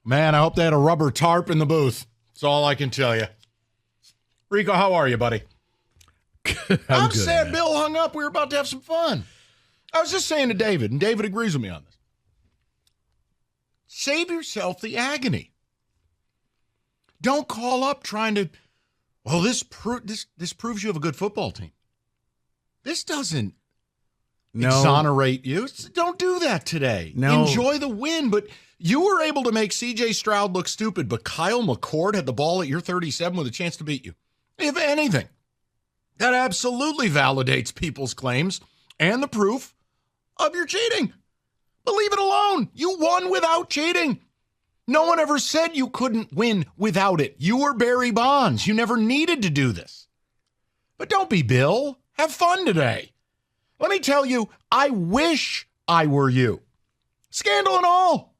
Man, I hope they had a rubber tarp in the booth. That's all I can tell you. Rico, how are you, buddy? I'm good, sad man. Bill hung up. We were about to have some fun. I was just saying to David, and David agrees with me on this. Save yourself the agony. Don't call up trying to, well, this proves you have a good football team. This doesn't exonerate you. Don't do that today. No. Enjoy the win, but you were able to make C.J. Stroud look stupid, but Kyle McCord had the ball at your 37 with a chance to beat you. If anything, that absolutely validates people's claims and the proof of your cheating. But leave it alone. You won without cheating. No one ever said you couldn't win without it. You were Barry Bonds. You never needed to do this. But don't be Bill. Have fun today. Let me tell you, I wish I were you. Scandal and all.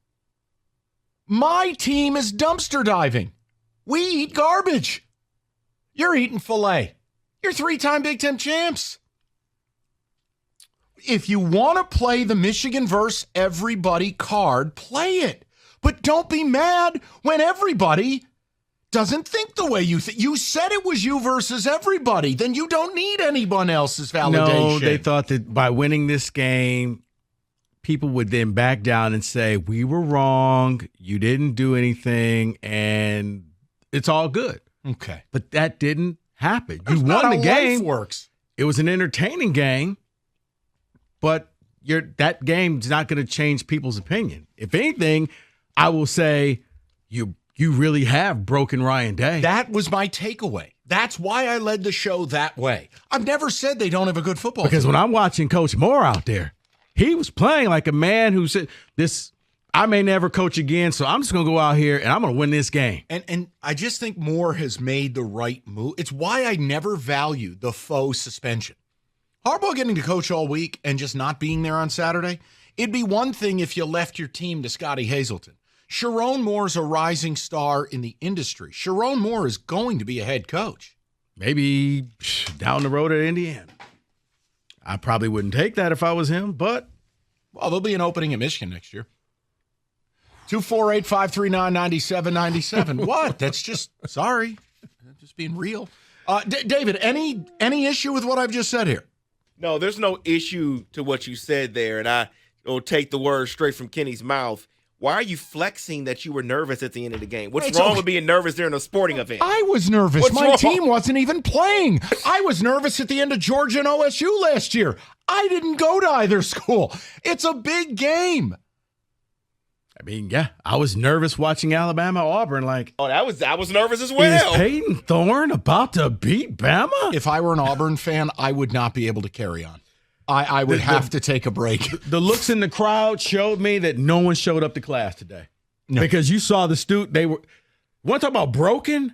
My team is dumpster diving. We eat garbage. You're eating filet. You're 3-time Big Ten champs. If you want to play the Michigan versus everybody card, play it. But don't be mad when everybody doesn't think the way you think. You said it was you versus everybody. Then you don't need anyone else's validation. No, they thought that by winning this game, people would then back down and say, we were wrong, you didn't do anything, and it's all good. Okay. But that didn't happen. That's You not won the how game. life works. It was an entertaining game, but that game's not going to change people's opinion. If anything, I will say you really have broken Ryan Day. That was my takeaway. That's why I led the show that way. I've never said they don't have a good football Because team. when I'm watching Coach Moore out there, he was playing like a man who said, I may never coach again, so I'm just going to go out here and I'm going to win this game. And I just think Moore has made the right move. It's why I never value the faux suspension. Harbaugh getting to coach all week and just not being there on Saturday, it'd be one thing if you left your team to Scotty Hazelton. Sharon Moore's a rising star in the industry. Sharon Moore is going to be a head coach. Maybe down the road at Indiana. I probably wouldn't take that if I was him, but. Well, there'll be an opening at Michigan next year. 248-539-9797. What? That's just, sorry. I'm just being real. David, any issue with what I've just said here? No, there's no issue to what you said there, and I will take the words straight from Kenny's mouth. Why are you flexing that you were nervous at the end of the game? What's wrong with being nervous during a sporting event? I was nervous. What's My wrong? team wasn't even playing. I was nervous at the end of Georgia and OSU last year. I didn't go to either school. It's a big game. I mean, yeah, I was nervous watching Alabama-Auburn. Like, Oh, I was nervous as well. is Peyton Thorne about to beat Bama? If I were an Auburn fan, I would not be want to carry on. I would have to take a break. The looks in the crowd showed me that no one showed up to class today. No. Because you saw the want to talk about broken?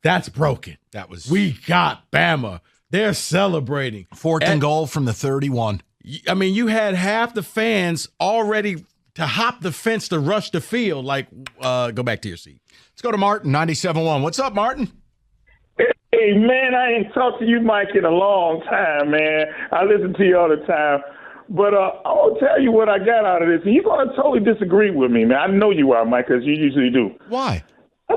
That's broken. That was We got Bama. They're celebrating. fourth and goal from the 31. I mean, you had half the fans already to hop the fence to rush the field. Like, go back to your seat. Let's go to Martin, 97.1. What's up, Martin? Hey, man, I ain't talked to you, Mike, in a long time, man. I listen to you all the time. But I will tell you what I got out of this. And you're going to totally disagree with me, man. I know you are, Mike, because you usually do. Why? I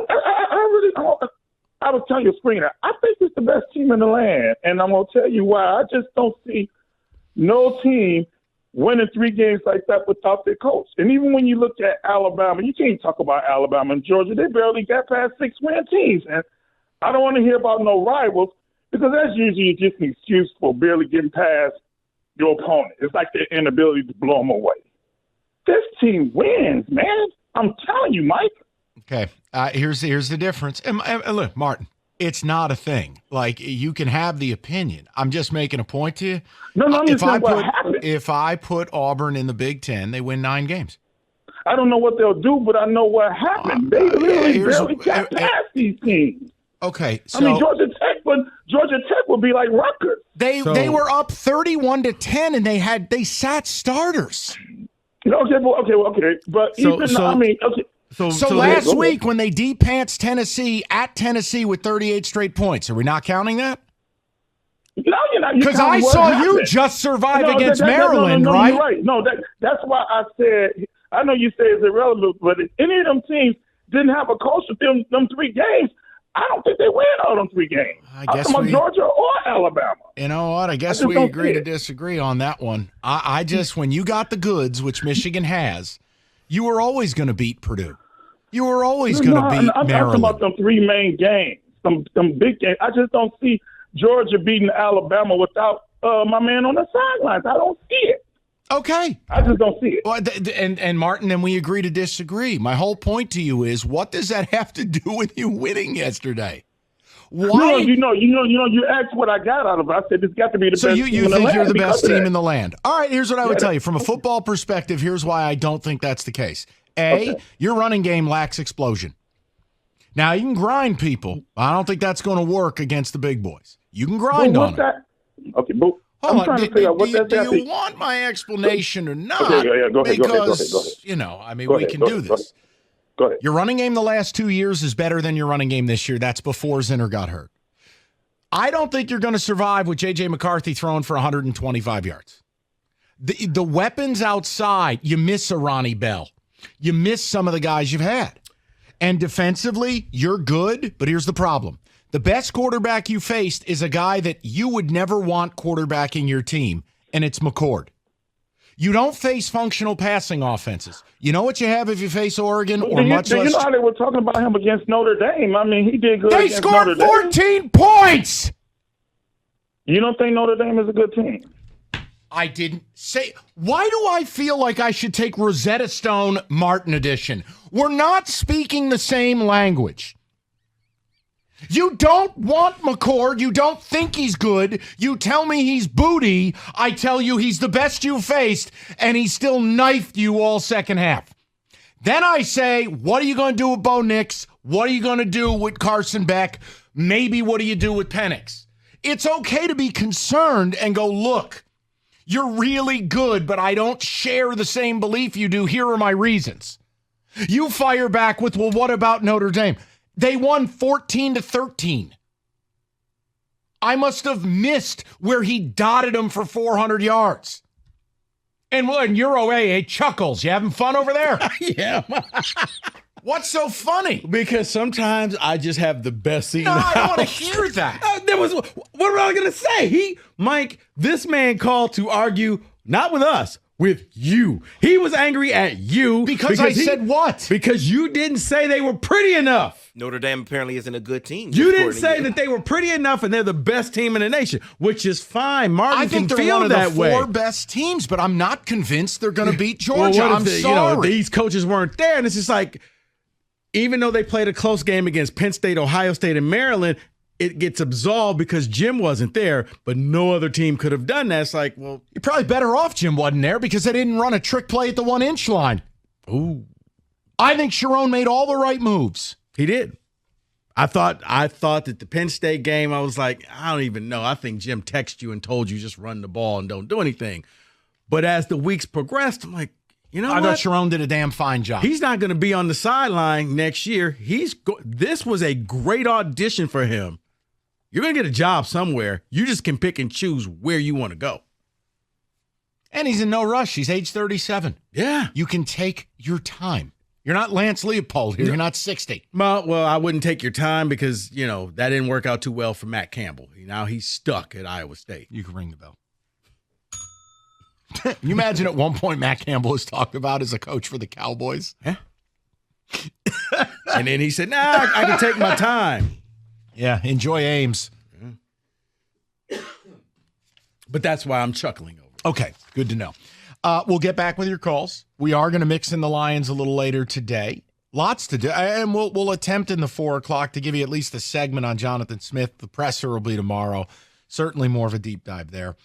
was telling your screener, I think it's the best team in the land. And I'm going to tell you why. I just don't see no team winning 3 games like that without their coach. And even when you look at Alabama, you can't talk about Alabama and Georgia. They barely got past 6-win teams. And I don't want to hear about no rivals because that's usually just an excuse for barely getting past your opponent. It's like their inability to blow them away. This team wins, man. I'm telling you, Mike. Okay, here's the difference. And look, Martin, it's not a thing. Like, you can have the opinion. I'm just making a point to you. No, I'm just saying what happened. If I put Auburn in the Big Ten, they win 9 games. I don't know what they'll do, but I know what happened. They literally barely got past these teams. Okay, so I mean, Georgia Tech would be like Rutgers. they were up 31-10, and they sat starters. Okay. But So last week when they de-pants Tennessee at Tennessee with 38 straight points, are we not counting that? No, you're not. Because I saw you just survive against Maryland, right? You're right. No, that's why I said. I know you say it's irrelevant, but any of them teams, didn't have a coach with them 3 games, I don't think they win all them 3 games. I guess I'm talking about Georgia or Alabama. You know what? I guess just we don't agree see to it. disagree on that one. I just, when you got the goods, which Michigan has, you were always going to beat Purdue. You were always going to beat I'm Maryland. talking about them 3 main games, some big games. I just don't see Georgia beating Alabama without my man on the sidelines. I don't see it. Okay. I just don't see it. Well, and Martin, then we agree to disagree. My whole point to you is, what does that have to do with you winning yesterday? Why? No, you asked what I got out of it. I said, it's got to be the So best you team in the think land you're the because best of team that. in the land. All right, here's what I would Yeah. tell you. From a football perspective, here's why I don't think that's the case. Okay. Your running game lacks explosion. Now, you can grind people. I don't think that's going to work against the big boys. You can grind But on what's them. that? Okay, but Hold I'm on. trying to figure out what that's do got you to. want my explanation or not? Okay, yeah, go ahead, Because, go ahead. you know, I mean, Go we ahead, can go do ahead, go this. Go ahead. Your running game the last 2 years is better than your running game this year. That's before Zinner got hurt. I don't think you're going to survive with J.J. McCarthy throwing for 125 yards. The weapons outside, you miss a Ronnie Bell. You miss some of the guys you've had. And defensively, you're good, but here's the problem. The best quarterback you faced is a guy that you would never want quarterbacking your team, and it's McCord. You don't face functional passing offenses. You know what you have if you face Oregon, or much Do less. you know how they were talking about him against Notre Dame? I mean, he did good They against scored Notre Dame. 14 points. You don't think Notre Dame is a good team? I didn't say. Why do I feel like I should take Rosetta Stone Martin edition? We're not speaking the same language. You don't want McCord. You don't think he's good. You tell me he's booty. I tell you he's the best you faced, and he still knifed you all second half. Then I say, what are you going to do with Bo Nix? What are you going to do with Carson Beck? Maybe what do you do with Penix? It's okay to be concerned and go, look, you're really good, but I don't share the same belief you do. Here are my reasons. You fire back with, well, what about Notre Dame? They won 14-13. I must have missed where he dotted them for 400 yards. And Euro A chuckles. You having fun over there? Yeah. What's so funny? Because sometimes I just have the best seat No, in the I don't want to house. hear that. What am I going to say? Mike, this man called to argue, not with us, with you. He was angry at you. Because I said what? Because you didn't say they were pretty enough. Notre Dame apparently isn't a good team. You didn't according to say you. that they were pretty enough and they're the best team in the nation, which is fine. Martin I think can they're feel one of that the way. 4 best teams, but I'm not convinced they're going to beat Georgia. Well, what I'm if sorry. these coaches weren't there, and it's just like, even though they played a close game against Penn State, Ohio State, and Maryland, it gets absolved because Jim wasn't there, but no other team could have done that. It's like, well, You're probably better off Jim wasn't there because they didn't run a trick play at the 1-inch line. ooh, I think Sharon made all the right moves. he did. I thought that the Penn State game, I was like, I don't even know. I think Jim texted you and told you just run the ball and don't do anything. But as the weeks progressed, I'm like, you know I what? thought Sharon did a damn fine job. He's not going to be on the sideline next year. This was a great audition for him. You're going to get a job somewhere. You just can pick and choose where you want to go. And he's in no rush. He's age 37. Yeah. You can take your time. You're not Lance Leopold here. You're not 60. Well, I wouldn't take your time because, that didn't work out too well for Matt Campbell. Now he's stuck at Iowa State. You can ring the bell. You imagine at one point Matt Campbell is talked about as a coach for the Cowboys? Yeah. And then he said, nah, I can take my time. Yeah, enjoy Ames. But that's why I'm chuckling over it. Okay, good to know. We'll get back with your calls. We are going to mix in the Lions a little later today. Lots to do. And we'll attempt in the 4 o'clock to give you at least a segment on Jonathan Smith. The presser will be tomorrow. Certainly more of a deep dive there.